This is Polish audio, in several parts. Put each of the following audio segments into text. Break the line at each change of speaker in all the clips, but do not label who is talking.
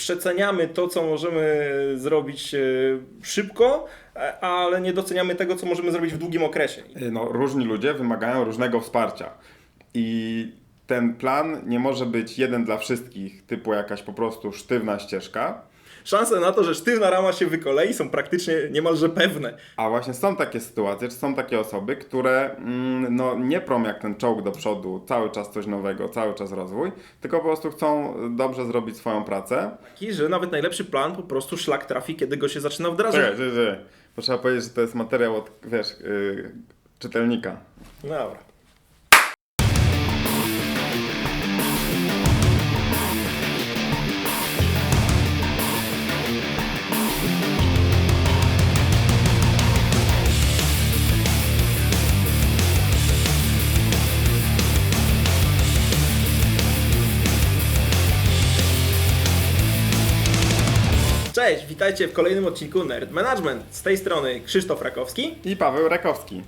przeceniamy to, co możemy zrobić szybko, ale nie doceniamy tego, co możemy zrobić w długim okresie.
No, różni ludzie wymagają różnego wsparcia i ten plan nie może być jeden dla wszystkich, typu jakaś po prostu sztywna ścieżka.
Szanse na to, że sztywna rama się wykolei, są praktycznie niemalże pewne.
A właśnie są takie sytuacje, czy są takie osoby, które no, nie prą jak ten czołg do przodu, cały czas coś nowego, cały czas rozwój, tylko po prostu chcą dobrze zrobić swoją pracę.
Taki, że nawet najlepszy plan po prostu szlak trafi, kiedy go się zaczyna wdrażać.
Czekaj. Bo trzeba powiedzieć, że to jest materiał od, czytelnika.
Dobra. Cześć, witajcie w kolejnym odcinku Nerd Management. Z tej strony Krzysztof Rakowski.
I Paweł Rakowski.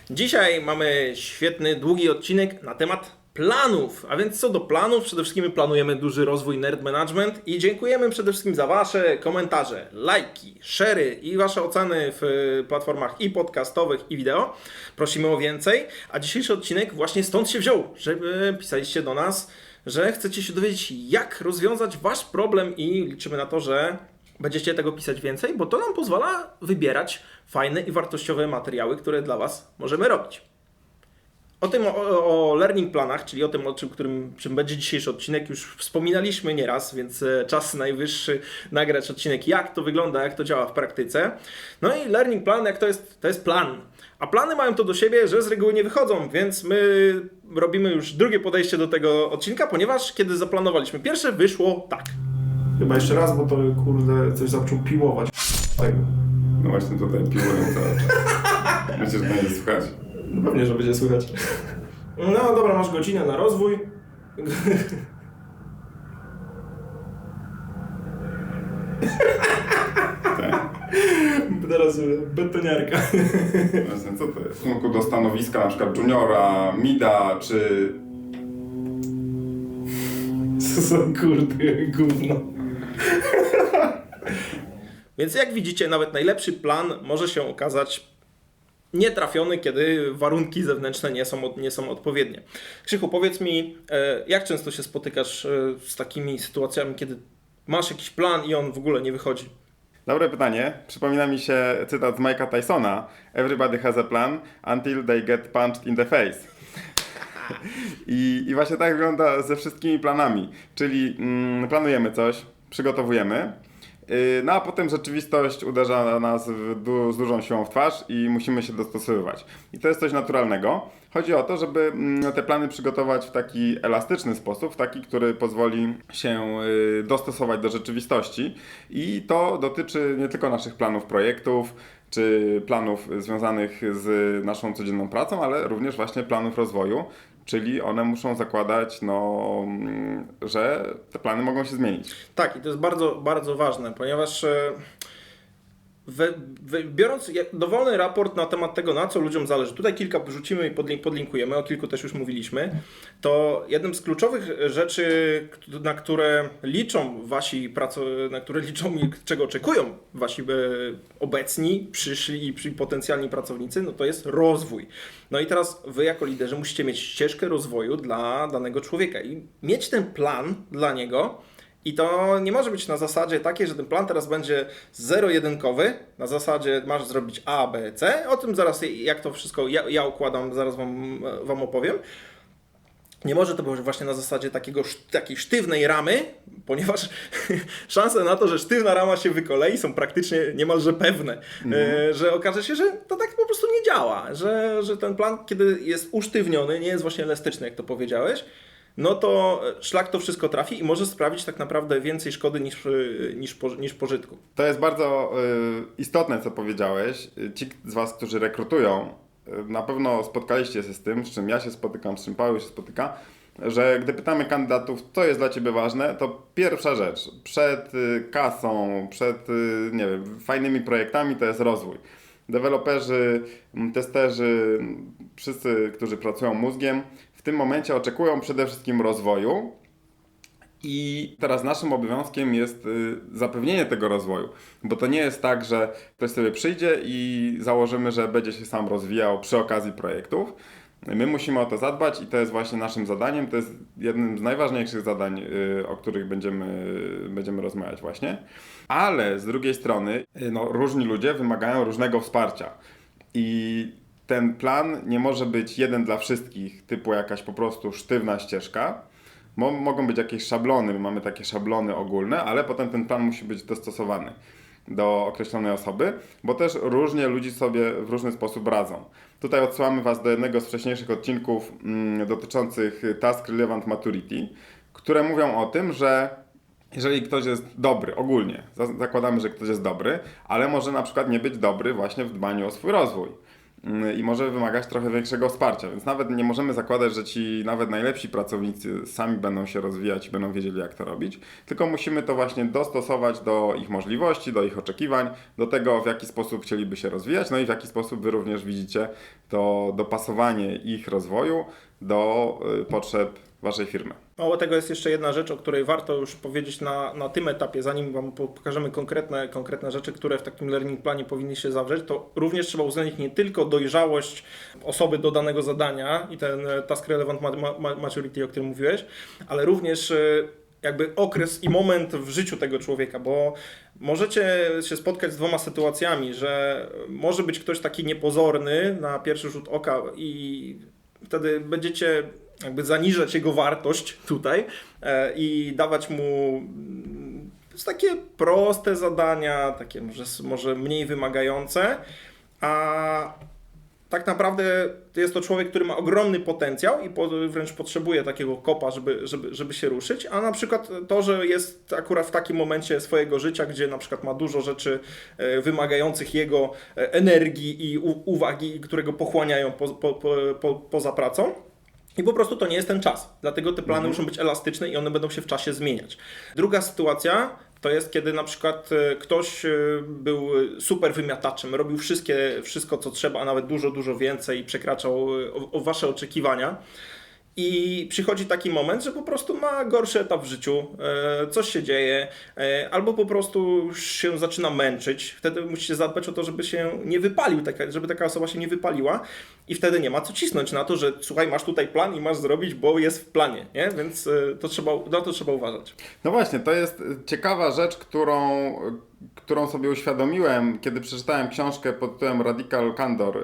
Dzisiaj mamy świetny, długi odcinek na temat planów. A więc co do planów, przede wszystkim planujemy duży rozwój Nerd Management i dziękujemy przede wszystkim za Wasze komentarze, lajki, share'y i Wasze oceny w platformach i podcastowych, i wideo. Prosimy o więcej, a dzisiejszy odcinek właśnie stąd się wziął, żeby pisaliście do nas, że chcecie się dowiedzieć, jak rozwiązać Wasz problem i liczymy na to, że będziecie tego pisać więcej, bo to nam pozwala wybierać fajne i wartościowe materiały, które dla Was możemy robić. O tym, o learning planach, czyli o tym, czym będzie dzisiejszy odcinek, już wspominaliśmy nieraz, więc czas najwyższy nagrać odcinek, jak to wygląda, jak to działa w praktyce. No i learning plan, jak to jest plan. A plany mają to do siebie, że z reguły nie wychodzą, więc my robimy już drugie podejście do tego odcinka, ponieważ kiedy zaplanowaliśmy pierwsze, wyszło tak. Chyba jeszcze raz, bo to kurde coś zaczął piłować.
No właśnie tutaj piłuję cały czas. Myślę, że będzie słychać.
No pewnie, że będzie słychać. No dobra, masz godzinę na rozwój. Teraz betoniarka.
Właśnie, co to jest? W stosunku do stanowiska na przykład juniora, mida, czy...
Co za kurde gówno. Więc jak widzicie, nawet najlepszy plan może się okazać nietrafiony, kiedy warunki zewnętrzne nie są odpowiednie. Krzychu, powiedz mi, jak często się spotykasz z takimi sytuacjami, kiedy masz jakiś plan i on w ogóle nie wychodzi?
Dobre pytanie. Przypomina mi się cytat z Mike'a Tysona. Everybody has a plan until they get punched in the face. I właśnie tak wygląda ze wszystkimi planami. Czyli planujemy coś, przygotowujemy, no a potem rzeczywistość uderza nas z dużą siłą w twarz i musimy się dostosowywać. I to jest coś naturalnego. Chodzi o to, żeby te plany przygotować w taki elastyczny sposób, w taki, który pozwoli się dostosować do rzeczywistości. I to dotyczy nie tylko naszych planów projektów, czy planów związanych z naszą codzienną pracą, ale również właśnie planów rozwoju. Czyli one muszą zakładać, że te plany mogą się zmienić.
Tak, i to jest bardzo, bardzo ważne, ponieważ biorąc dowolny raport na temat tego, na co ludziom zależy, tutaj kilka wrzucimy i podlinkujemy, o kilku też już mówiliśmy, to jednym z kluczowych rzeczy, na które liczą i czego oczekują wasi obecni, przyszli i potencjalni pracownicy, no to jest rozwój. No i teraz wy jako liderzy musicie mieć ścieżkę rozwoju dla danego człowieka i mieć ten plan dla niego. I to nie może być na zasadzie takiej, że ten plan teraz będzie zero-jedynkowy, na zasadzie masz zrobić A, B, C. O tym zaraz, jak to wszystko ja układam, zaraz wam opowiem. Nie może to być właśnie na zasadzie takiej sztywnej ramy, ponieważ szanse na to, że sztywna rama się wykolei, są praktycznie niemalże pewne. Że okaże się, że to tak po prostu nie działa, że ten plan, kiedy jest usztywniony, nie jest właśnie elastyczny, jak to powiedziałeś, no to szlak to wszystko trafi i może sprawić tak naprawdę więcej szkody niż pożytku.
To jest bardzo istotne, co powiedziałeś. Ci z Was, którzy rekrutują, na pewno spotkaliście się z tym, z czym ja się spotykam, z czym Paweł się spotyka, że gdy pytamy kandydatów, co jest dla Ciebie ważne, to pierwsza rzecz, przed kasą, przed fajnymi projektami, to jest rozwój. Deweloperzy, testerzy, wszyscy, którzy pracują mózgiem, w tym momencie oczekują przede wszystkim rozwoju I teraz naszym obowiązkiem jest zapewnienie tego rozwoju, bo to nie jest tak, że ktoś sobie przyjdzie i założymy, że będzie się sam rozwijał przy okazji projektów. My musimy o to zadbać i to jest właśnie naszym zadaniem. To jest jednym z najważniejszych zadań, o których będziemy rozmawiać właśnie. Ale z drugiej strony różni ludzie wymagają różnego wsparcia. I ten plan nie może być jeden dla wszystkich, typu jakaś po prostu sztywna ścieżka. Mogą być jakieś szablony, my mamy takie szablony ogólne, ale potem ten plan musi być dostosowany do określonej osoby, bo też różnie ludzi sobie w różny sposób radzą. Tutaj odsyłamy Was do jednego z wcześniejszych odcinków dotyczących Task Relevant Maturity, które mówią o tym, że jeżeli ktoś jest dobry, ogólnie, zakładamy, że ktoś jest dobry, ale może na przykład nie być dobry właśnie w dbaniu o swój rozwój i może wymagać trochę większego wsparcia, więc nawet nie możemy zakładać, że ci nawet najlepsi pracownicy sami będą się rozwijać i będą wiedzieli, jak to robić, tylko musimy to właśnie dostosować do ich możliwości, do ich oczekiwań, do tego, w jaki sposób chcieliby się rozwijać, no i w jaki sposób Wy również widzicie to dopasowanie ich rozwoju do potrzeb Waszej firmy.
Mało tego, jest jeszcze jedna rzecz, o której warto już powiedzieć na tym etapie, zanim Wam pokażemy konkretne rzeczy, które w takim learning planie powinny się zawrzeć, to również trzeba uwzględnić nie tylko dojrzałość osoby do danego zadania i ten Task Relevant Maturity, o którym mówiłeś, ale również jakby okres i moment w życiu tego człowieka, bo możecie się spotkać z dwoma sytuacjami, że może być ktoś taki niepozorny na pierwszy rzut oka i wtedy będziecie jakby zaniżać jego wartość tutaj i dawać mu takie proste zadania, takie może mniej wymagające, a tak naprawdę jest to człowiek, który ma ogromny potencjał i wręcz potrzebuje takiego kopa, żeby się ruszyć, a na przykład to, że jest akurat w takim momencie swojego życia, gdzie na przykład ma dużo rzeczy wymagających jego energii i uwagi, które go pochłaniają poza pracą. I po prostu to nie jest ten czas. Dlatego te plany muszą być elastyczne i one będą się w czasie zmieniać. Druga sytuacja to jest, kiedy na przykład ktoś był super wymiataczem, robił wszystko co trzeba, a nawet dużo więcej i przekraczał o Wasze oczekiwania. I przychodzi taki moment, że po prostu ma gorszy etap w życiu, coś się dzieje, albo po prostu już się zaczyna męczyć. Wtedy musicie zadbać o to, żeby się nie wypalił, żeby taka osoba się nie wypaliła i wtedy nie ma co cisnąć na to, że słuchaj, masz tutaj plan i masz zrobić, bo jest w planie, nie? Więc na to trzeba uważać.
No właśnie, to jest ciekawa rzecz, którą sobie uświadomiłem, kiedy przeczytałem książkę pod tytułem Radical Candor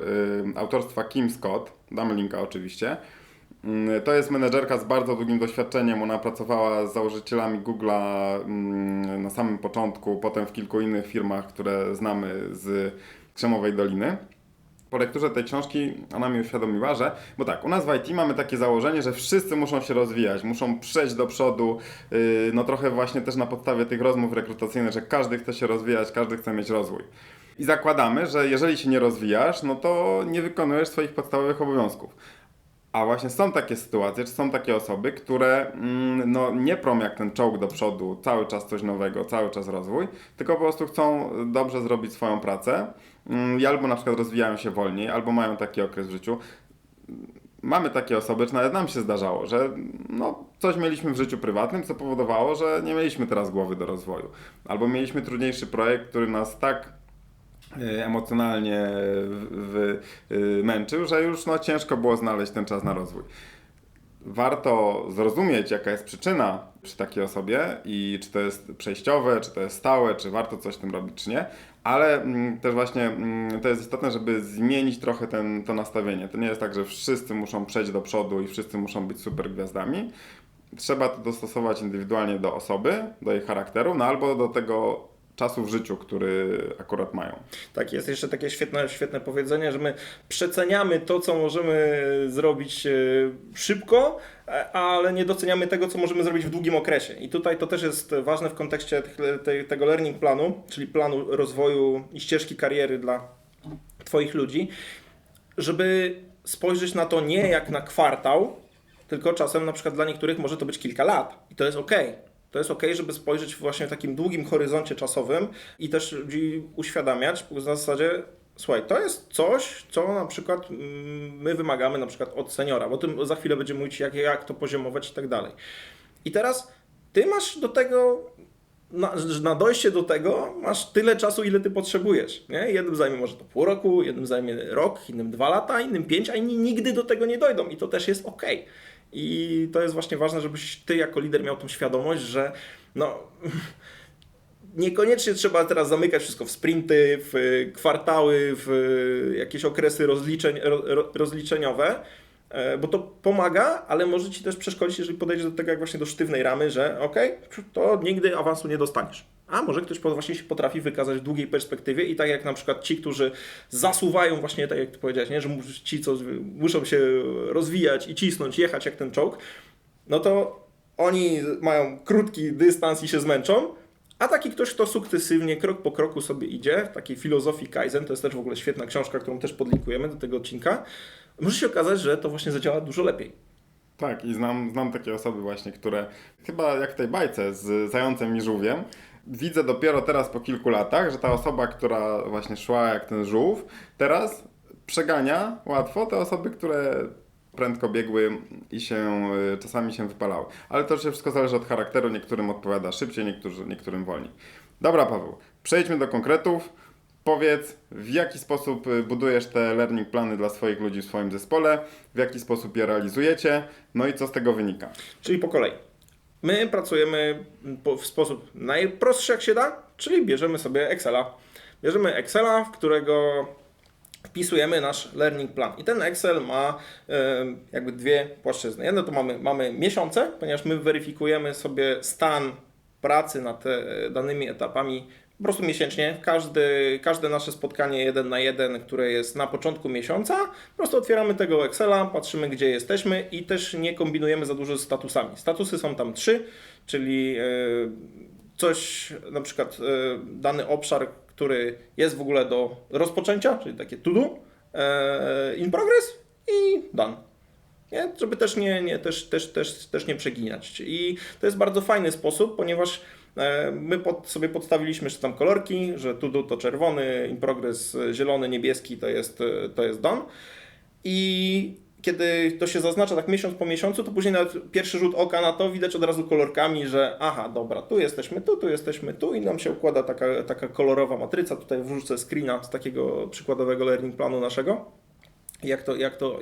autorstwa Kim Scott, damy linka oczywiście. To jest menedżerka z bardzo długim doświadczeniem. Ona pracowała z założycielami Google'a na samym początku, potem w kilku innych firmach, które znamy z Krzemowej Doliny. Po lekturze tej książki ona mi uświadomiła, że, bo tak, u nas w IT mamy takie założenie, że wszyscy muszą się rozwijać, muszą przejść do przodu, no trochę właśnie też na podstawie tych rozmów rekrutacyjnych, że każdy chce się rozwijać, każdy chce mieć rozwój. I zakładamy, że jeżeli się nie rozwijasz, no to nie wykonujesz swoich podstawowych obowiązków. A właśnie są takie sytuacje, czy są takie osoby, które nie prą jak ten czołg do przodu, cały czas coś nowego, cały czas rozwój, tylko po prostu chcą dobrze zrobić swoją pracę i albo na przykład rozwijają się wolniej, albo mają taki okres w życiu. Mamy takie osoby, czy nawet nam się zdarzało, że coś mieliśmy w życiu prywatnym, co powodowało, że nie mieliśmy teraz głowy do rozwoju. Albo mieliśmy trudniejszy projekt, który nas tak emocjonalnie męczył, że już ciężko było znaleźć ten czas na rozwój. Warto zrozumieć, jaka jest przyczyna przy takiej osobie i czy to jest przejściowe, czy to jest stałe, czy warto coś z tym robić, czy nie, ale też właśnie to jest istotne, żeby zmienić trochę to nastawienie. To nie jest tak, że wszyscy muszą przejść do przodu i wszyscy muszą być super gwiazdami. Trzeba to dostosować indywidualnie do osoby, do jej charakteru, albo do tego czasu w życiu, który akurat mają.
Tak, jest jeszcze takie świetne powiedzenie, że my przeceniamy to, co możemy zrobić szybko, ale nie doceniamy tego, co możemy zrobić w długim okresie. I tutaj to też jest ważne w kontekście tego learning planu, czyli planu rozwoju i ścieżki kariery dla Twoich ludzi, żeby spojrzeć na to nie jak na kwartał, tylko czasem na przykład dla niektórych może to być kilka lat i to jest okej. To jest okej, żeby spojrzeć właśnie w takim długim horyzoncie czasowym i też ludzi uświadamiać w zasadzie, słuchaj, to jest coś, co na przykład my wymagamy na przykład od seniora, bo o tym za chwilę będziemy mówić, jak to poziomować i tak dalej. I teraz ty masz do tego, na dojście do tego masz tyle czasu, ile ty potrzebujesz. Nie? Jednym zajmie może to pół roku, jednym zajmie rok, innym 2 lata, innym 5, a inni nigdy do tego nie dojdą i to też jest okej. I to jest właśnie ważne, żebyś ty jako lider miał tą świadomość, że no, niekoniecznie trzeba teraz zamykać wszystko w sprinty, w kwartały, w jakieś okresy rozliczeniowe, bo to pomaga, ale może ci też przeszkodzić, jeżeli podejdziesz do tego jak właśnie do sztywnej ramy, że to nigdy awansu nie dostaniesz. A może ktoś właśnie się potrafi wykazać w długiej perspektywie i tak jak na przykład ci, którzy zasuwają właśnie, tak jak ty powiedziałeś, nie? Że ci, co muszą się rozwijać i cisnąć, jechać jak ten czołg, no to oni mają krótki dystans i się zmęczą, a taki ktoś, kto sukcesywnie, krok po kroku sobie idzie, w takiej filozofii Kaizen, to jest też w ogóle świetna książka, którą też podlinkujemy do tego odcinka, może się okazać, że to właśnie zadziała dużo lepiej.
Tak, i znam takie osoby właśnie, które chyba jak w tej bajce z zającem i żółwiem, widzę dopiero teraz po kilku latach, że ta osoba, która właśnie szła jak ten żółw, teraz przegania łatwo te osoby, które prędko biegły i czasami się wypalały. Ale to wszystko zależy od charakteru, niektórym odpowiada szybciej, niektórym wolniej. Dobra, Paweł, przejdźmy do konkretów. Powiedz, w jaki sposób budujesz te learning plany dla swoich ludzi w swoim zespole, w jaki sposób je realizujecie, no i co z tego wynika?
Czyli po kolei. My pracujemy w sposób najprostszy jak się da, czyli bierzemy sobie Excela. Bierzemy Excela, w którego wpisujemy nasz learning plan. I ten Excel ma jakby dwie płaszczyzny. Jedno to mamy miesiące, ponieważ my weryfikujemy sobie stan pracy nad danymi etapami po prostu miesięcznie. Każde nasze spotkanie 1 na 1, które jest na początku miesiąca, po prostu otwieramy tego Excela, patrzymy gdzie jesteśmy i też nie kombinujemy za dużo z statusami. Statusy są tam 3, czyli coś, na przykład dany obszar, który jest w ogóle do rozpoczęcia, czyli takie to do, in progress i done. Nie? Żeby też nie przeginać. I to jest bardzo fajny sposób, ponieważ my sobie podstawiliśmy jeszcze tam kolorki, że to do to czerwony, in progress zielony, niebieski to jest done. I kiedy to się zaznacza tak miesiąc po miesiącu, to później nawet pierwszy rzut oka na to widać od razu kolorkami, że aha, dobra, tu jesteśmy tu i nam się układa taka kolorowa matryca. Tutaj wrzucę screena z takiego przykładowego learning planu naszego.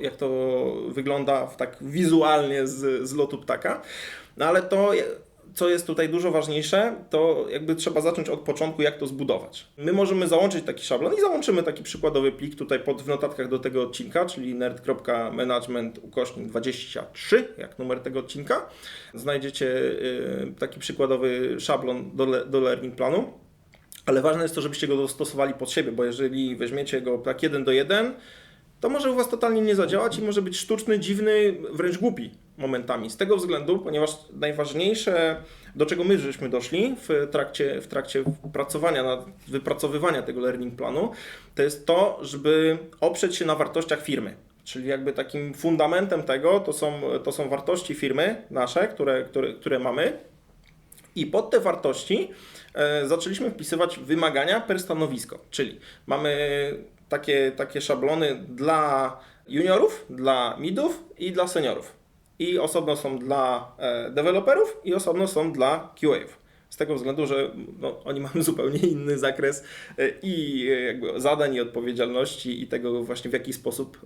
Jak to wygląda tak wizualnie z lotu ptaka. No ale to, co jest tutaj dużo ważniejsze, to jakby trzeba zacząć od początku, jak to zbudować. My możemy załączyć taki szablon i załączymy taki przykładowy plik tutaj w notatkach do tego odcinka, czyli nerd.management/23, jak numer tego odcinka. Znajdziecie taki przykładowy szablon do learning planu, ale ważne jest to, żebyście go dostosowali pod siebie, bo jeżeli weźmiecie go tak 1 do 1, to może u Was totalnie nie zadziałać i może być sztuczny, dziwny, wręcz głupi momentami. Z tego względu, ponieważ najważniejsze, do czego my żeśmy doszli w trakcie wypracowywania tego learning planu, to jest to, żeby oprzeć się na wartościach firmy. Czyli jakby takim fundamentem tego to są wartości firmy nasze, które mamy. I pod te wartości zaczęliśmy wpisywać wymagania per stanowisko. Czyli mamy takie szablony dla juniorów, dla midów i dla seniorów. I osobno są dla deweloperów i osobno są dla QA-ów. Z tego względu, że oni mają zupełnie inny zakres i jakby zadań i odpowiedzialności i tego właśnie w jaki sposób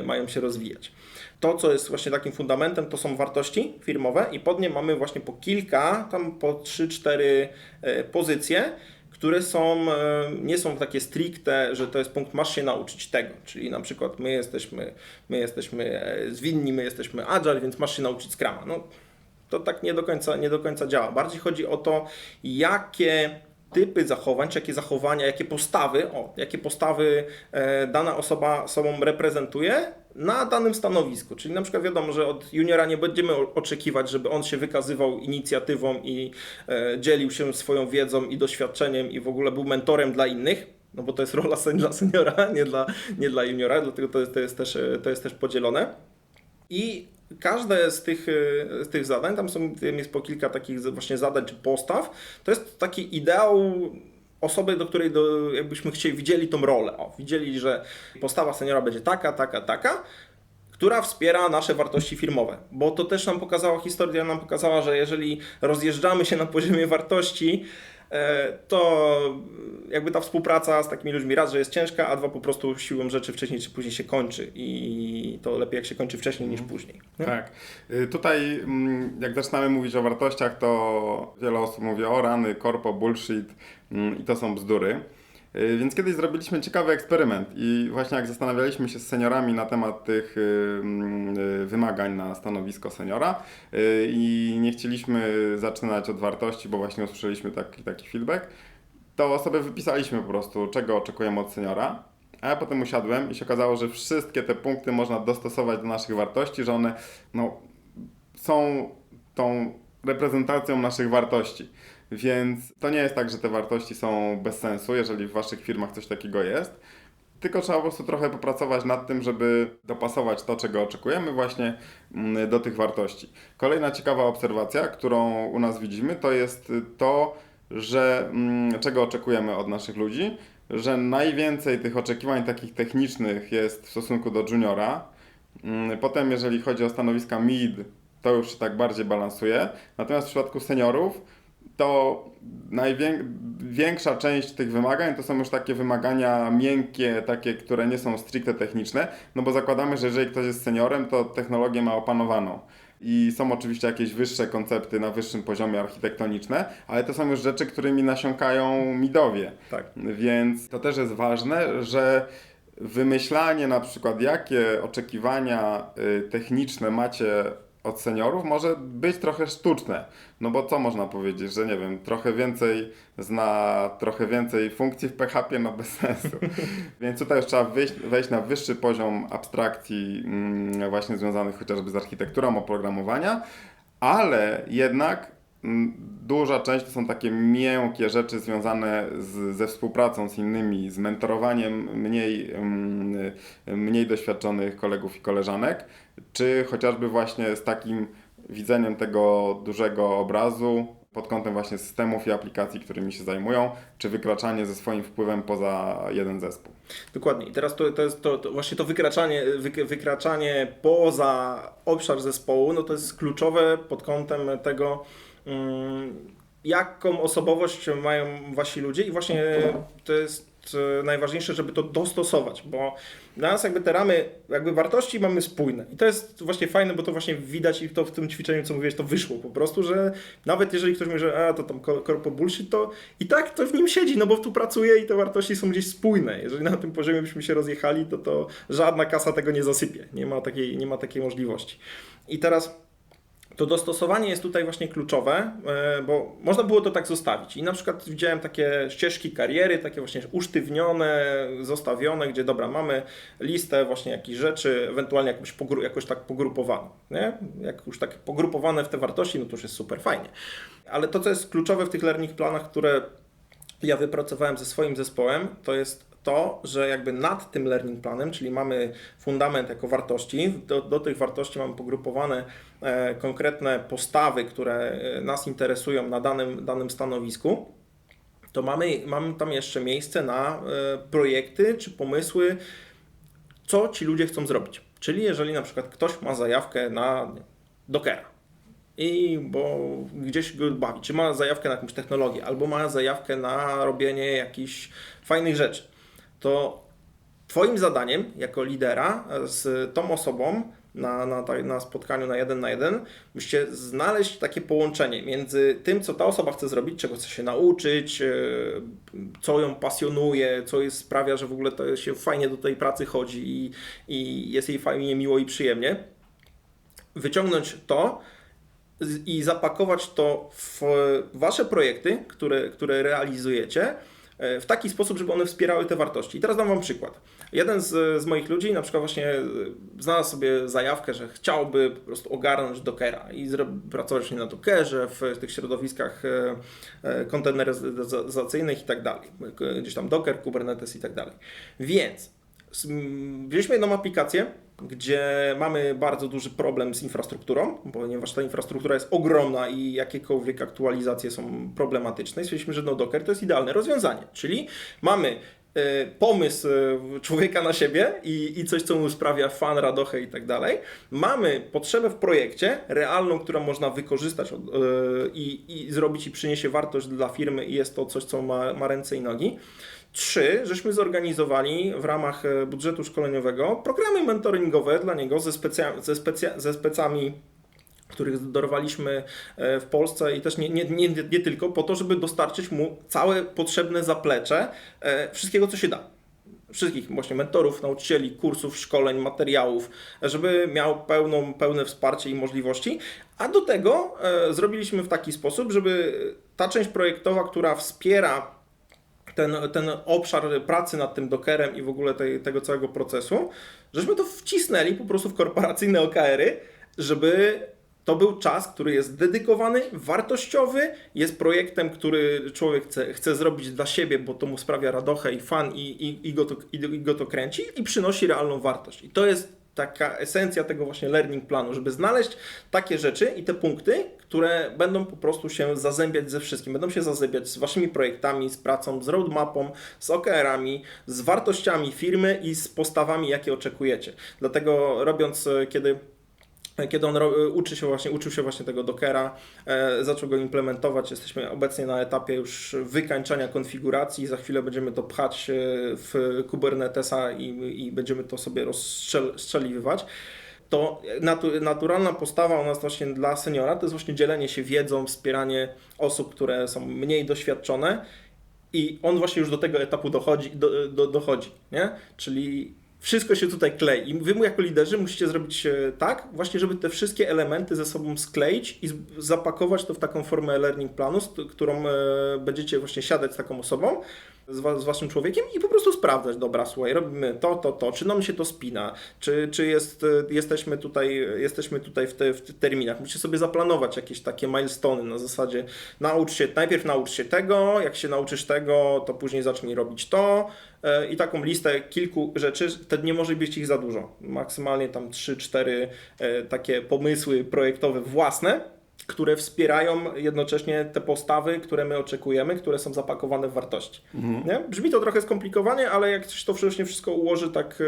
mają się rozwijać. To, co jest właśnie takim fundamentem, to są wartości firmowe i pod nie mamy właśnie po kilka, tam po 3-4 pozycje, które nie są takie stricte, że to jest punkt, masz się nauczyć tego. Czyli na przykład my jesteśmy zwinni, my jesteśmy agile, więc masz się nauczyć Scruma. No, to tak nie do końca działa. Bardziej chodzi o to, jakie typy zachowań, czy jakie zachowania, jakie postawy dana osoba sobą reprezentuje na danym stanowisku. Czyli na przykład wiadomo, że od juniora nie będziemy oczekiwać, żeby on się wykazywał inicjatywą i dzielił się swoją wiedzą i doświadczeniem i w ogóle był mentorem dla innych, no bo to jest rola dla seniora, nie dla juniora, dlatego to jest też podzielone. I każde z tych zadań, tam jest po kilka takich właśnie zadań czy postaw, to jest taki ideał osoby, do której jakbyśmy widzieli tą rolę. Widzieli, że postawa seniora będzie taka, która wspiera nasze wartości firmowe. Bo to też nam pokazała, historia nam pokazała, że jeżeli rozjeżdżamy się na poziomie wartości, to jakby ta współpraca z takimi ludźmi raz, że jest ciężka, a dwa po prostu siłą rzeczy wcześniej czy później się kończy i to lepiej jak się kończy wcześniej niż później. Nie?
Tak. Tutaj jak zaczynamy mówić o wartościach, to wiele osób mówi o rany, korpo, bullshit i to są bzdury. Więc kiedyś zrobiliśmy ciekawy eksperyment i właśnie jak zastanawialiśmy się z seniorami na temat tych wymagań na stanowisko seniora i nie chcieliśmy zaczynać od wartości, bo właśnie usłyszeliśmy taki feedback, to sobie wypisaliśmy po prostu, czego oczekujemy od seniora. A ja potem usiadłem i się okazało, że wszystkie te punkty można dostosować do naszych wartości, że one są tą reprezentacją naszych wartości. Więc to nie jest tak, że te wartości są bez sensu, jeżeli w waszych firmach coś takiego jest. Tylko trzeba po prostu trochę popracować nad tym, żeby dopasować to, czego oczekujemy właśnie do tych wartości. Kolejna ciekawa obserwacja, którą u nas widzimy, to jest to, że czego oczekujemy od naszych ludzi, że najwięcej tych oczekiwań takich technicznych jest w stosunku do juniora. Potem jeżeli chodzi o stanowiska mid, to już się tak bardziej balansuje. Natomiast w przypadku seniorów to największa część tych wymagań to są już takie wymagania miękkie, takie, które nie są stricte techniczne, no bo zakładamy, że jeżeli ktoś jest seniorem, to technologię ma opanowaną. I są oczywiście jakieś wyższe koncepty na wyższym poziomie architektoniczne, ale to są już rzeczy, którymi nasiąkają midowie.
Tak.
Więc to też jest ważne, że wymyślanie na przykład, jakie oczekiwania techniczne macie od seniorów może być trochę sztuczne. No bo co można powiedzieć, że nie wiem, trochę więcej zna, trochę więcej funkcji w PHP, no bez sensu. Więc tutaj już trzeba wejść na wyższy poziom abstrakcji właśnie związanych chociażby z architekturą oprogramowania, ale jednak duża część to są takie miękkie rzeczy związane ze współpracą z innymi, z mentorowaniem mniej doświadczonych kolegów i koleżanek, czy chociażby właśnie z takim widzeniem tego dużego obrazu pod kątem właśnie systemów i aplikacji, którymi się zajmują, czy wykraczanie ze swoim wpływem poza jeden zespół.
Dokładnie. I teraz to jest właśnie to wykraczanie poza obszar zespołu, no to jest kluczowe pod kątem tego, jaką osobowość mają wasi ludzie i właśnie to jest najważniejsze, żeby to dostosować, bo dla nas jakby te ramy, jakby wartości mamy spójne i to jest właśnie fajne, bo to właśnie widać i to w tym ćwiczeniu, co mówiłeś, to wyszło po prostu, że nawet jeżeli ktoś mówi, że to tam korpo bullshit, to i tak to w nim siedzi, no bo tu pracuje i te wartości są gdzieś spójne. Jeżeli na tym poziomie byśmy się rozjechali, to żadna kasa tego nie zasypie, nie ma takiej możliwości. I teraz to dostosowanie jest tutaj właśnie kluczowe, bo można było to tak zostawić. I na przykład widziałem takie ścieżki kariery, takie właśnie usztywnione, zostawione, gdzie dobra, mamy listę właśnie jakichś rzeczy, ewentualnie jakoś tak pogrupowane. Nie? Jak już tak pogrupowane w te wartości, no to już jest super fajnie. Ale to, co jest kluczowe w tych learning planach, które ja wypracowałem ze swoim zespołem, to jest to, że jakby nad tym learning planem, czyli mamy fundament jako wartości, do tych wartości mamy pogrupowane konkretne postawy, które nas interesują na danym stanowisku, to mamy tam jeszcze miejsce na projekty czy pomysły, co ci ludzie chcą zrobić. Czyli jeżeli na przykład ktoś ma zajawkę na Dockera, bo gdzieś go bawi, czy ma zajawkę na jakąś technologię, albo ma zajawkę na robienie jakichś fajnych rzeczy, to twoim zadaniem jako lidera z tą osobą na spotkaniu na 1 na 1 musicie znaleźć takie połączenie między tym, co ta osoba chce zrobić, czego chce się nauczyć, co ją pasjonuje, co sprawia, że w ogóle to się fajnie do tej pracy chodzi i jest jej fajnie, miło i przyjemnie. Wyciągnąć to i zapakować to w wasze projekty, które realizujecie, w taki sposób, żeby one wspierały te wartości. I teraz dam wam przykład. Jeden z moich ludzi na przykład właśnie znalazł sobie zajawkę, że chciałby po prostu ogarnąć Dockera i pracować na Dockerze, w tych środowiskach konteneryzacyjnych i tak dalej. Gdzieś tam Docker, Kubernetes i tak dalej. Więc wzięliśmy jedną aplikację, gdzie mamy bardzo duży problem z infrastrukturą, ponieważ ta infrastruktura jest ogromna i jakiekolwiek aktualizacje są problematyczne. I stwierdziliśmy, że Docker to jest idealne rozwiązanie, czyli mamy pomysł człowieka na siebie i coś, co mu sprawia fan, radochę i tak dalej. Mamy potrzebę w projekcie realną, którą można wykorzystać i zrobić i przyniesie wartość dla firmy i jest to coś, co ma ręce i nogi. 3, żeśmy zorganizowali w ramach budżetu szkoleniowego programy mentoringowe dla niego ze specami, których dorwaliśmy w Polsce i też nie tylko po to, żeby dostarczyć mu całe potrzebne zaplecze wszystkiego, co się da. Wszystkich właśnie mentorów, nauczycieli, kursów, szkoleń, materiałów, żeby miał pełne wsparcie i możliwości. A do tego zrobiliśmy w taki sposób, żeby ta część projektowa, która wspiera ten obszar pracy nad tym Dockerem i w ogóle tego całego procesu, żeśmy to wcisnęli po prostu w korporacyjne OKR-y, żeby to był czas, który jest dedykowany, wartościowy, jest projektem, który człowiek chce zrobić dla siebie, bo to mu sprawia radochę i fan i go to kręci i przynosi realną wartość. I to jest taka esencja tego właśnie learning planu, żeby znaleźć takie rzeczy i te punkty, które będą po prostu się zazębiać ze wszystkim. Będą się zazębiać z waszymi projektami, z pracą, z roadmapą, z OKR-ami, z wartościami firmy i z postawami, jakie oczekujecie. Dlatego robiąc, kiedy on uczył się właśnie tego Dockera, zaczął go implementować. Jesteśmy obecnie na etapie już wykańczania konfiguracji. Za chwilę będziemy to pchać w Kubernetesa i będziemy to sobie rozstrzeliwywać. To naturalna postawa u nas właśnie dla seniora to jest właśnie dzielenie się wiedzą, wspieranie osób, które są mniej doświadczone i on właśnie już do tego etapu dochodzi, nie? Czyli wszystko się tutaj klei. I wy jako liderzy musicie zrobić tak, właśnie żeby te wszystkie elementy ze sobą skleić i zapakować to w taką formę learning planu, którą będziecie właśnie siadać z taką osobą, z waszym człowiekiem i po prostu sprawdzać, dobra, słuchaj, robimy to, czy nam się to spina, czy jesteśmy tutaj w terminach. Musicie sobie zaplanować jakieś takie milestone na zasadzie najpierw naucz się tego, jak się nauczysz tego, to później zacznij robić to i taką listę kilku rzeczy, to nie może być ich za dużo. Maksymalnie tam 3-4 takie pomysły projektowe własne, które wspierają jednocześnie te postawy, które my oczekujemy, które są zapakowane w wartości. Nie? Brzmi to trochę skomplikowanie, ale jak się to wszystko ułoży, tak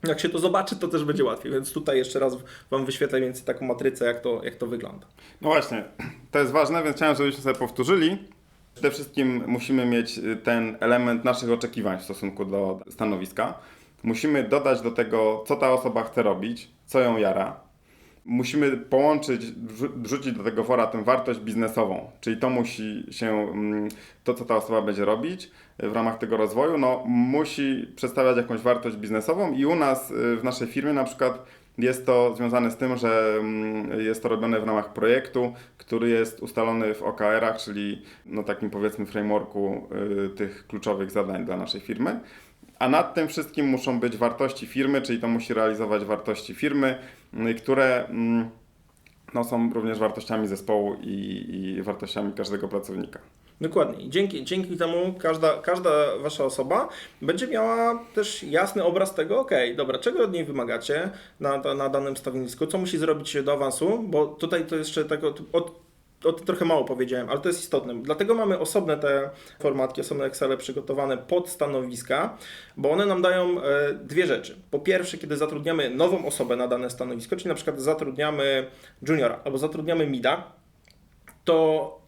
jak się to zobaczy, to też będzie łatwiej. Więc tutaj jeszcze raz wam wyświetlę mniej więcej taką matrycę, jak to wygląda.
No właśnie, to jest ważne, więc chciałem, żebyśmy sobie powtórzyli. Przede wszystkim musimy mieć ten element naszych oczekiwań w stosunku do stanowiska. Musimy dodać do tego, co ta osoba chce robić, co ją jara. Musimy połączyć, wrzucić do tego fora tę wartość biznesową, czyli to musi się, to co ta osoba będzie robić w ramach tego rozwoju, no musi przedstawiać jakąś wartość biznesową i u nas w naszej firmie na przykład jest to związane z tym, że jest to robione w ramach projektu, który jest ustalony w OKR-ach, czyli no takim powiedzmy frameworku tych kluczowych zadań dla naszej firmy. A nad tym wszystkim muszą być wartości firmy, czyli to musi realizować wartości firmy, które no, są również wartościami zespołu i wartościami każdego pracownika.
Dokładnie. Dzięki temu każda wasza osoba będzie miała też jasny obraz tego, okej, dobra, czego od niej wymagacie na danym stanowisku, co musi zrobić do awansu, bo tutaj to jeszcze tego o tym trochę mało powiedziałem, ale to jest istotne. Dlatego mamy osobne te formatki, osobne Excele przygotowane pod stanowiska, bo one nam dają dwie rzeczy. Po pierwsze, kiedy zatrudniamy nową osobę na dane stanowisko, czyli na przykład zatrudniamy juniora albo zatrudniamy mida, to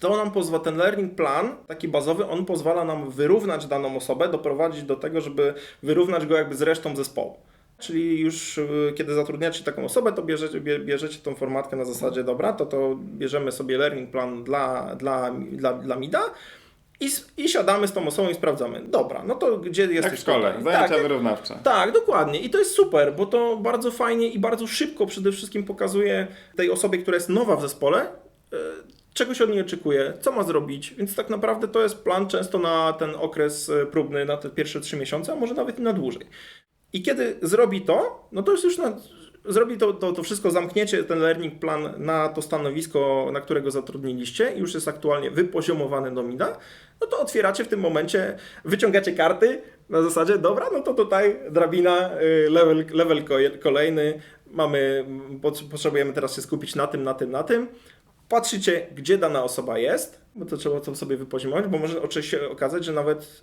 nam pozwala, ten learning plan, taki bazowy, on pozwala nam wyrównać daną osobę, doprowadzić do tego, żeby wyrównać go jakby z resztą zespołu. Czyli już kiedy zatrudniacie taką osobę, to bierzecie tą formatkę na zasadzie, dobra, to bierzemy sobie learning plan dla mida i siadamy z tą osobą i sprawdzamy. Dobra, no to gdzie jesteś?
Jak w szkole,
tutaj?
zajęcia wyrównawcze.
Tak, dokładnie. I to jest super, bo to bardzo fajnie i bardzo szybko przede wszystkim pokazuje tej osobie, która jest nowa w zespole, czego się od niej oczekuje, co ma zrobić, więc tak naprawdę to jest plan często na ten okres próbny, na te pierwsze 3 miesiące, a może nawet i na dłużej. I kiedy zrobi to, no to już zrobi to wszystko, zamkniecie ten learning plan na to stanowisko, na którego zatrudniliście i już jest aktualnie wypoziomowany do mida, no to otwieracie w tym momencie, wyciągacie karty na zasadzie, dobra, no to tutaj drabina, level kolejny, potrzebujemy teraz się skupić na tym, patrzycie, gdzie dana osoba jest, bo to trzeba to sobie wypoziomować, bo może oczywiście się okazać, że nawet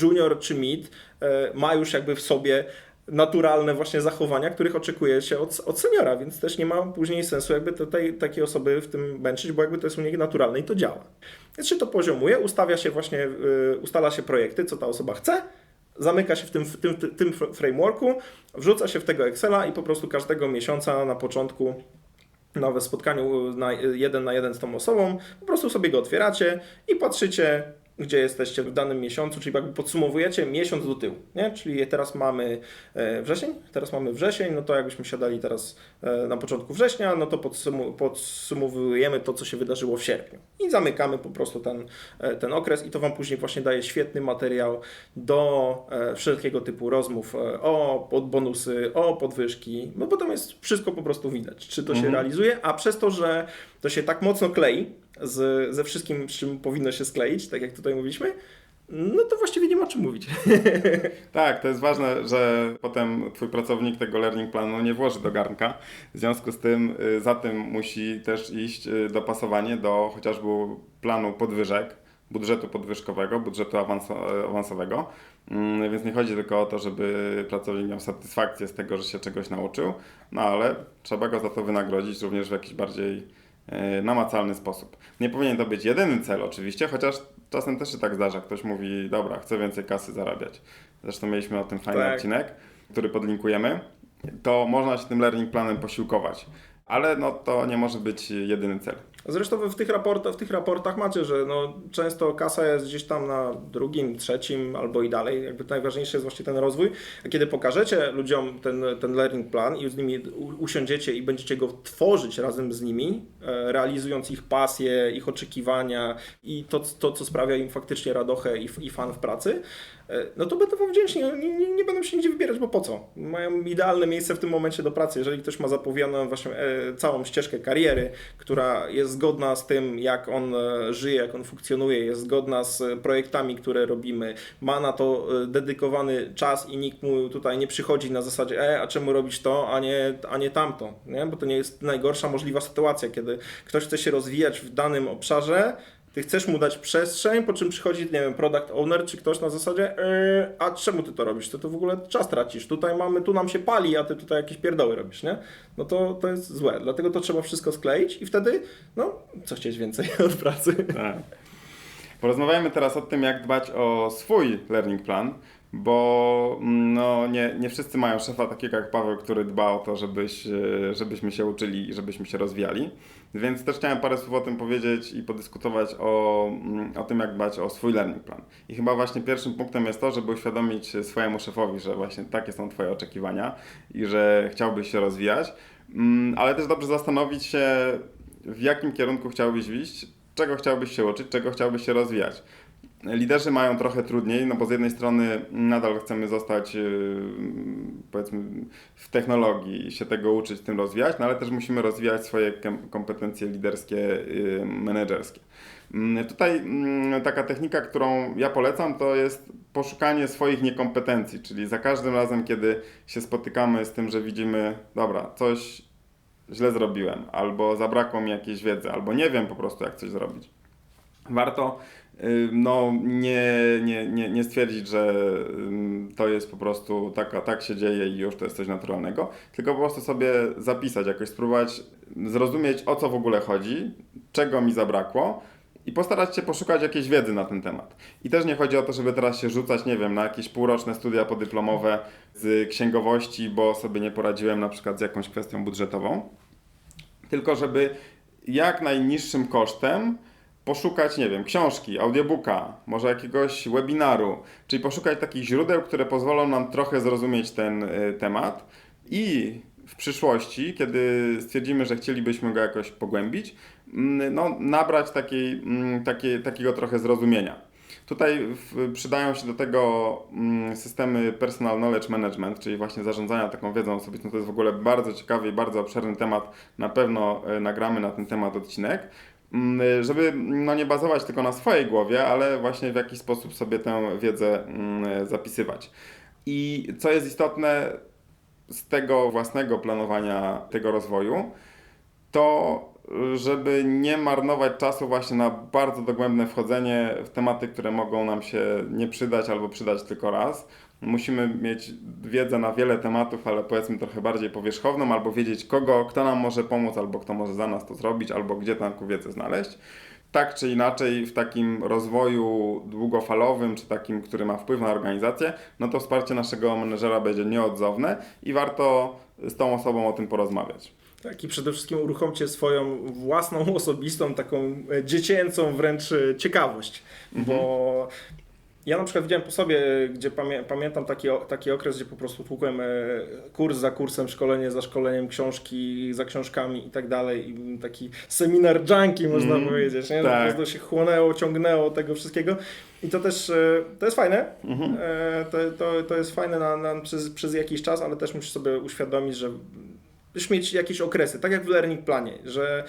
junior czy mid ma już jakby w sobie naturalne właśnie zachowania, których oczekuje się od seniora, więc też nie ma później sensu jakby takiej osoby w tym męczyć, bo jakby to jest u niego naturalne i to działa. Więc się to poziomuje, ustala się projekty, co ta osoba chce, zamyka się w tym frameworku, wrzuca się w tego Excela i po prostu każdego miesiąca na początku w spotkaniu jeden na jeden z tą osobą, po prostu sobie go otwieracie i patrzycie, gdzie jesteście w danym miesiącu, czyli jakby podsumowujecie miesiąc do tyłu, nie? Czyli teraz mamy wrzesień, no to jakbyśmy siadali teraz na początku września, no to podsumowujemy to, co się wydarzyło w sierpniu i zamykamy po prostu ten okres i to Wam później właśnie daje świetny materiał do wszelkiego typu rozmów o bonusy, o podwyżki, no bo tam jest wszystko po prostu widać, czy to się realizuje, a przez to, że to się tak mocno klei ze wszystkim, z czym powinno się skleić, tak jak tutaj mówiliśmy, no to właściwie nie ma o czym mówić.
Tak, to jest ważne, że potem twój pracownik tego learning planu nie włoży do garnka. W związku z tym za tym musi też iść dopasowanie do chociażby planu podwyżek, budżetu podwyżkowego, budżetu awansowego. Więc nie chodzi tylko o to, żeby pracownik miał satysfakcję z tego, że się czegoś nauczył, no ale trzeba go za to wynagrodzić również w jakiś bardziej namacalny sposób. Nie powinien to być jedyny cel oczywiście, chociaż czasem też się tak zdarza. Ktoś mówi, dobra, chcę więcej kasy zarabiać. Zresztą mieliśmy o tym fajny odcinek, który podlinkujemy. To można się tym learning planem posiłkować, ale no, to nie może być jedyny cel.
Zresztą w tych raportach macie, że no, często kasa jest gdzieś tam na drugim, trzecim albo i dalej. Jakby najważniejszy jest właśnie ten rozwój. A kiedy pokażecie ludziom ten learning plan i z nimi usiądziecie i będziecie go tworzyć razem z nimi, realizując ich pasje, ich oczekiwania i to co sprawia im faktycznie radochę i fan w pracy, no to będą wam wdzięczni, nie będą się nigdzie wybierać, bo po co? Mają idealne miejsce w tym momencie do pracy. Jeżeli ktoś ma zapowiedzianą właśnie całą ścieżkę kariery, która jest zgodna z tym, jak on żyje, jak on funkcjonuje, jest zgodna z projektami, które robimy, ma na to dedykowany czas i nikt mu tutaj nie przychodzi na zasadzie a czemu robić to, a nie tamto, nie? Bo to nie jest najgorsza możliwa sytuacja, kiedy ktoś chce się rozwijać w danym obszarze, ty chcesz mu dać przestrzeń, po czym przychodzi, nie wiem, product owner czy ktoś na zasadzie a czemu ty to robisz? Ty to w ogóle czas tracisz. Tu nam się pali, a ty tutaj jakieś pierdoły robisz, nie? No to jest złe. Dlatego to trzeba wszystko skleić i wtedy, no, co chcieć więcej od pracy.
Tak. Porozmawiajmy teraz o tym, jak dbać o swój learning plan, bo no, nie wszyscy mają szefa takiego jak Paweł, który dba o to, żebyśmy się uczyli i żebyśmy się rozwijali. Więc też chciałem parę słów o tym powiedzieć i podyskutować o tym, jak dbać o swój learning plan. I chyba właśnie pierwszym punktem jest to, żeby uświadomić swojemu szefowi, że właśnie takie są Twoje oczekiwania i że chciałbyś się rozwijać, ale też dobrze zastanowić się, w jakim kierunku chciałbyś iść, czego chciałbyś się uczyć, czego chciałbyś się rozwijać. Liderzy mają trochę trudniej, no bo z jednej strony nadal chcemy zostać powiedzmy w technologii i się tego uczyć, tym rozwijać, no ale też musimy rozwijać swoje kompetencje liderskie, menedżerskie. Tutaj taka technika, którą ja polecam, to jest poszukanie swoich niekompetencji, czyli za każdym razem, kiedy się spotykamy z tym, że widzimy, dobra, coś źle zrobiłem, albo zabrakło mi jakiejś wiedzy, albo nie wiem po prostu, jak coś zrobić. Warto no, nie stwierdzić, że to jest po prostu tak się dzieje i już to jest coś naturalnego, tylko po prostu sobie zapisać, jakoś spróbować zrozumieć, o co w ogóle chodzi, czego mi zabrakło i postarać się poszukać jakiejś wiedzy na ten temat. I też nie chodzi o to, żeby teraz się rzucać, nie wiem, na jakieś półroczne studia podyplomowe z księgowości, bo sobie nie poradziłem na przykład z jakąś kwestią budżetową, tylko żeby jak najniższym kosztem poszukać, nie wiem, książki, audiobooka, może jakiegoś webinaru, czyli poszukać takich źródeł, które pozwolą nam trochę zrozumieć ten temat i w przyszłości, kiedy stwierdzimy, że chcielibyśmy go jakoś pogłębić, no, nabrać takiego trochę zrozumienia. Tutaj przydają się do tego systemy Personal Knowledge Management, czyli właśnie zarządzania taką wiedzą osobistą. To jest w ogóle bardzo ciekawy i bardzo obszerny temat. Na pewno nagramy na ten temat odcinek, żeby no, nie bazować tylko na swojej głowie, ale właśnie w jakiś sposób sobie tę wiedzę zapisywać. I co jest istotne z tego własnego planowania tego rozwoju, to żeby nie marnować czasu właśnie na bardzo dogłębne wchodzenie w tematy, które mogą nam się nie przydać albo przydać tylko raz. Musimy mieć wiedzę na wiele tematów, ale powiedzmy trochę bardziej powierzchowną, albo wiedzieć kto nam może pomóc, albo kto może za nas to zrobić, albo gdzie taką wiedzę znaleźć. Tak czy inaczej w takim rozwoju długofalowym, czy takim, który ma wpływ na organizację, no to wsparcie naszego menedżera będzie nieodzowne i warto z tą osobą o tym porozmawiać.
Tak, i przede wszystkim uruchomcie swoją własną, osobistą, taką dziecięcą wręcz ciekawość, bo ja na przykład widziałem po sobie, gdzie pamiętam taki okres, gdzie po prostu tłukłem kurs za kursem, szkolenie za szkoleniem, książki za książkami i tak dalej. I taki seminar junkie można powiedzieć, nie?
Tak.
Po prostu się chłonęło, ciągnęło tego wszystkiego. I to też, to jest fajne, to jest fajne przez jakiś czas, ale też musisz sobie uświadomić, że musisz mieć jakieś okresy, tak jak w learning planie, że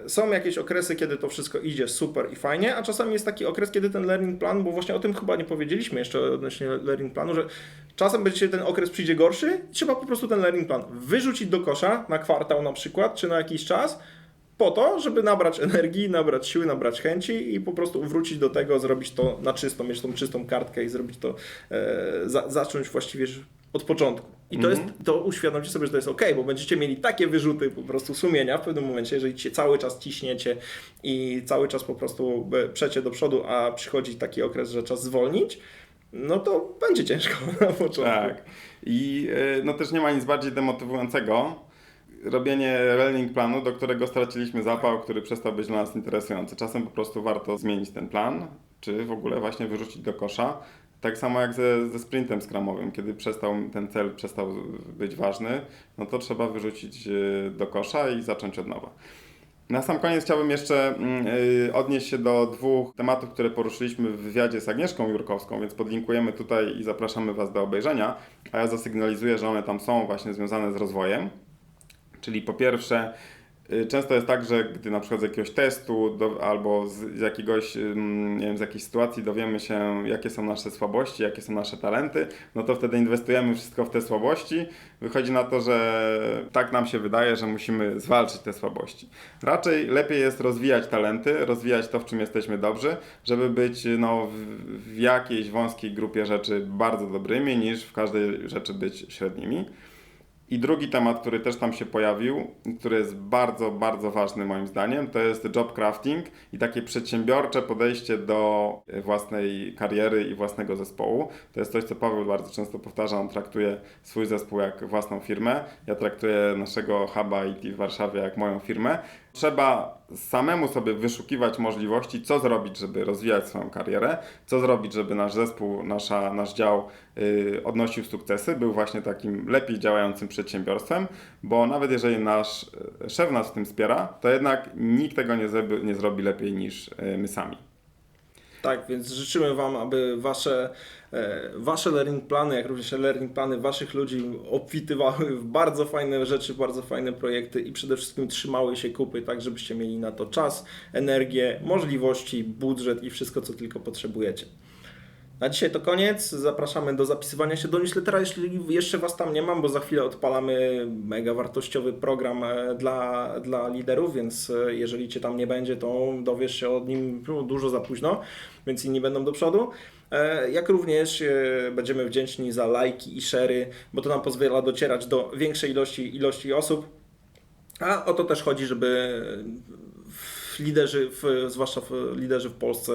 są jakieś okresy, kiedy to wszystko idzie super i fajnie, a czasami jest taki okres, kiedy ten learning plan, bo właśnie o tym chyba nie powiedzieliśmy jeszcze odnośnie learning planu, że czasem będzie ten okres przyjdzie gorszy i trzeba po prostu ten learning plan wyrzucić do kosza na kwartał na przykład, czy na jakiś czas, po to, żeby nabrać energii, nabrać siły, nabrać chęci i po prostu wrócić do tego, zrobić to na czysto, mieć tą czystą kartkę i zrobić to, zacząć właściwie od początku. I to uświadomcie sobie, że to jest ok, bo będziecie mieli takie wyrzuty po prostu sumienia w pewnym momencie, jeżeli cię cały czas ciśniecie i cały czas po prostu przecie do przodu, a przychodzi taki okres, że czas zwolnić, no to będzie ciężko na początku.
Tak. I no też nie ma nic bardziej demotywującego, robienie learning planu, do którego straciliśmy zapał, który przestał być dla nas interesujący. Czasem po prostu warto zmienić ten plan, czy w ogóle właśnie wyrzucić do kosza. Tak samo jak ze sprintem scrumowym, kiedy ten cel przestał być ważny, no to trzeba wyrzucić do kosza i zacząć od nowa. Na sam koniec chciałbym jeszcze odnieść się do dwóch tematów, które poruszyliśmy w wywiadzie z Agnieszką Jurkowską, więc podlinkujemy tutaj i zapraszamy Was do obejrzenia, a ja zasygnalizuję, że one tam są właśnie związane z rozwojem. Czyli po pierwsze, często jest tak, że gdy na przykład z jakiegoś testu albo z jakiegoś, nie wiem, z jakiejś sytuacji dowiemy się, jakie są nasze słabości, jakie są nasze talenty, no to wtedy inwestujemy wszystko w te słabości. Wychodzi na to, że tak nam się wydaje, że musimy zwalczyć te słabości. Raczej lepiej jest rozwijać talenty, rozwijać to, w czym jesteśmy dobrzy, żeby być w jakiejś wąskiej grupie rzeczy bardzo dobrymi, niż w każdej rzeczy być średnimi. I drugi temat, który też tam się pojawił, który jest bardzo, bardzo ważny moim zdaniem, to jest job crafting i takie przedsiębiorcze podejście do własnej kariery i własnego zespołu. To jest coś, co Paweł bardzo często powtarza, on traktuje swój zespół jak własną firmę. Ja traktuję naszego huba IT w Warszawie jak moją firmę. Trzeba samemu sobie wyszukiwać możliwości, co zrobić, żeby rozwijać swoją karierę, co zrobić, żeby nasz zespół, nasz dział odnosił sukcesy, był właśnie takim lepiej działającym przedsiębiorstwem, bo nawet jeżeli nasz szef nas w tym wspiera, to jednak nikt tego nie zrobi lepiej niż my sami.
Tak, więc życzymy Wam, aby Wasze learning plany, jak również learning plany Waszych ludzi obfitowały w bardzo fajne rzeczy, bardzo fajne projekty i przede wszystkim trzymały się kupy, tak żebyście mieli na to czas, energię, możliwości, budżet i wszystko, co tylko potrzebujecie. Na dzisiaj to koniec. Zapraszamy do zapisywania się do newslettera, jeśli jeszcze Was tam nie mam, bo za chwilę odpalamy mega wartościowy program dla liderów, więc jeżeli Cię tam nie będzie, to dowiesz się o nim dużo za późno, więc inni będą do przodu. Jak również będziemy wdzięczni za lajki i share'y, bo to nam pozwala docierać do większej ilości osób. A o to też chodzi, żeby zwłaszcza liderzy w Polsce,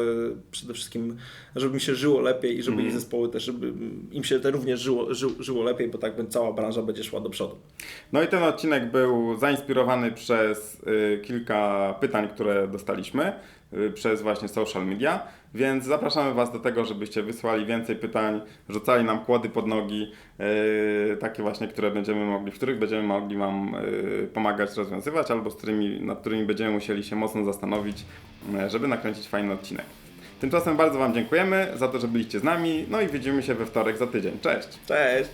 przede wszystkim, żeby im się żyło lepiej i żeby ich zespoły też, żeby im się również żyło lepiej, bo tak cała branża będzie szła do przodu.
No i ten odcinek był zainspirowany przez kilka pytań, które dostaliśmy przez właśnie social media, więc zapraszamy Was do tego, żebyście wysłali więcej pytań, rzucali nam kłody pod nogi, takie właśnie, w których będziemy mogli Wam pomagać rozwiązywać, albo nad którymi będziemy musieli się mocno zastanowić, żeby nakręcić fajny odcinek. Tymczasem bardzo Wam dziękujemy za to, że byliście z nami, no i widzimy się we wtorek za tydzień. Cześć!
Cześć!